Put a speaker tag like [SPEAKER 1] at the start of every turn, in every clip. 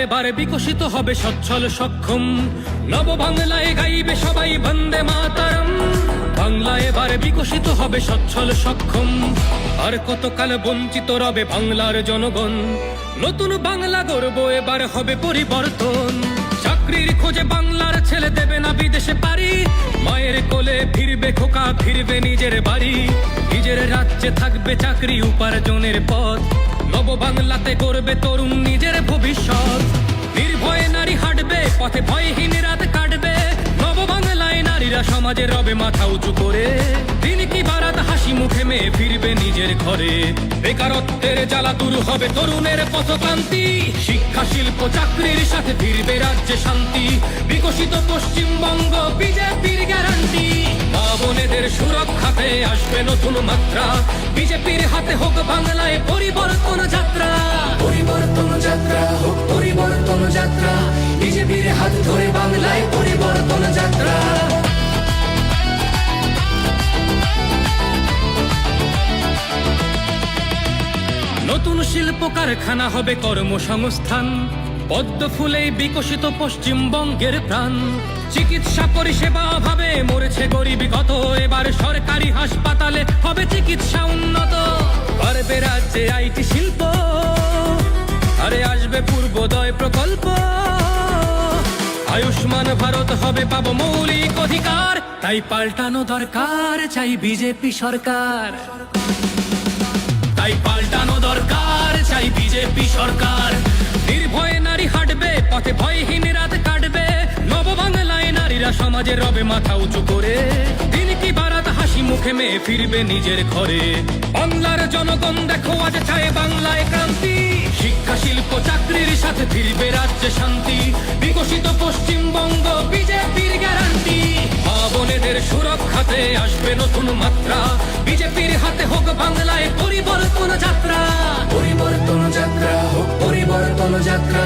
[SPEAKER 1] এবার বিকশিত হবে সচ্ছল সক্ষম, নব বাংলায় গাইবে সবাই বন্দে মাতরম। বাংলা এবার বিকশিত হবে সচ্ছল সক্ষম, আর কতকাল বঞ্চিত রবে বাংলার জনগণ। নতুন বাংলা গর্ব এবার হবে পরিবর্তন। চাকরির খোঁজে বাংলার ছেলে দেবে না বিদেশে পারি, মায়ের কোলে ফিরবে খোকা, ফিরবে নিজের বাড়ি। নিজের রাজ্যে থাকবে চাকরি উপার্জনের পথ, নব বাংলাতে করবে তরুণ নিজের ভবিষ্যৎ। নির্ভয়ে নারী হাঁটবে পথে, ভয়হীন রাত কাটবে। নব বাংলায় নারীরা সমাজে রবে মাথা উঁচু করে। দিন কি বারাত হাসি মুখে মেয়ে ফিরবে নিজের ঘরে। বেকারত্বের জ্বালা দূর হবে তরুণের পথক্রান্তি, শিক্ষা শিল্প চাকরির সাথে ফিরবে রাজ্যে শান্তি। বিকশিত পশ্চিমবঙ্গ বিজেপির গ্যারান্টি, মা বোনেদের সুরক্ষাতে আসবে নতুন মাত্রা। বিজেপির হাতে হোক বাংলায় পরিবর্তন যাত্রা।
[SPEAKER 2] পরিবর্তন যাত্রা হোক পরিবর্তন যাত্রা, বিজেপির হাত ধরে বাংলায় পরিবর্তন যাত্রা।
[SPEAKER 1] নতুন শিল্প কারখানা হবে কর্মসংস্থান, পদ্ম ফুলেই বিকশিত পশ্চিমবঙ্গের প্রাণ। চিকিৎসা পরিষেবা অভাবে মরেছে গরিবী কত, এবার সরকারি হাসপাতালে হবে চিকিৎসা উন্নত। পারবে রাজ্যে আইটি শিল্প, আরে আসবে পূর্বোদয় প্রকল্প। আয়ুষ্মান ভারত হবে পাবো মৌলিক অধিকার, তাই পাল্টানো দরকার চাই বিজেপি সরকার। তাই পাল্টানো দরকার চাই বিজেপি সরকার। নির্ভয়ে নারী হাঁটবে পথে, ভয়হীন রাত কাটবে। নব বাংলায় নারীরা সমাজে রবে মাথা উঁচু করে। দিন কি বারাত হাসি মুখে মেয়ে ফিরবে নিজের ঘরে। বাংলার জনগণ দেখো আজ চায় বাংলায় ক্রান্তি, শিক্ষা শিল্প চাকরির সাথে ফিরবে রাজ্যে শান্তি। বিকশিত পশ্চিমবঙ্গ বিজেপির গ্যারান্টি, মা বোনেদের সুরক্ষাতে আসবে নতুন মাত্রা। বিজেপির হাতে হোক বাংলায় পরিবর্তন যাত্রা।
[SPEAKER 2] পরিবর্তন যাত্রা হোক পরিবর্তন যাত্রা,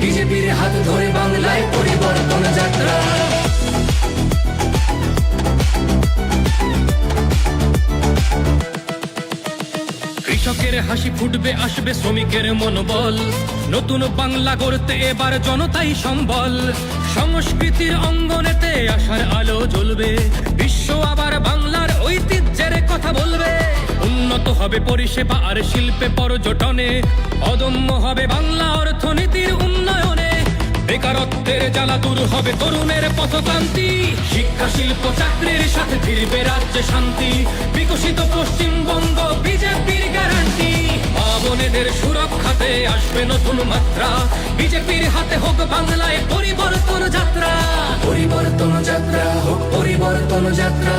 [SPEAKER 2] বিজেপির হাত ধরে বাংলায় পরিবর্তন যাত্রা।
[SPEAKER 1] কৃষকের হাসি ফুটবে, আসবে শ্রমিকের মনোবল। নতুন বাংলা গড়তে এবার জনতাই সম্বল। সংস্কৃতির অঙ্গনেতে আশার আলো জ্বলবে, বিশ্ব আবার বাংলার ঐতিহ্যের কথা বলবে। উন্নত হবে পরিষেবা আর শিল্পে পর্যটনে, অদম্য হবে বাংলা অর্থনীতির উন্নয়নে। বেকারত্বের জ্বালা দূর হবে তরুণের পথক্রান্তি, শিক্ষা শিল্প চাকরির সাথে ফিরবে রাজ্যে শান্তি। বিকশিত পশ্চিমবঙ্গ বিজেপির গ্যারান্টি, মা বোনেদের সুরক্ষাতে আসবে নতুন মাত্রা। বিজেপির হাতে হোক বাংলায় পরিবর্তন যাত্রা।
[SPEAKER 2] পরিবর্তন যাত্রা হোক পরিবর্তন যাত্রা,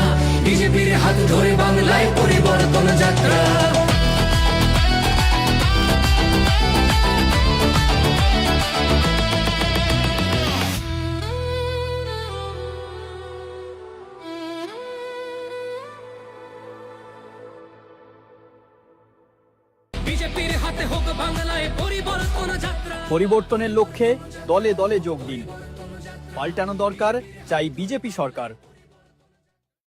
[SPEAKER 2] বিজেপির হাত ধরে বাংলায় পরিবর্তন যাত্রা।
[SPEAKER 1] বিজেপির হাতে হোক বাংলায় পরিবর্তন যাত্রা।
[SPEAKER 3] পরিবর্তনের লক্ষ্যে দলে দলে যোগ দিন। পাল্টানো দরকার চাই বিজেপি সরকার।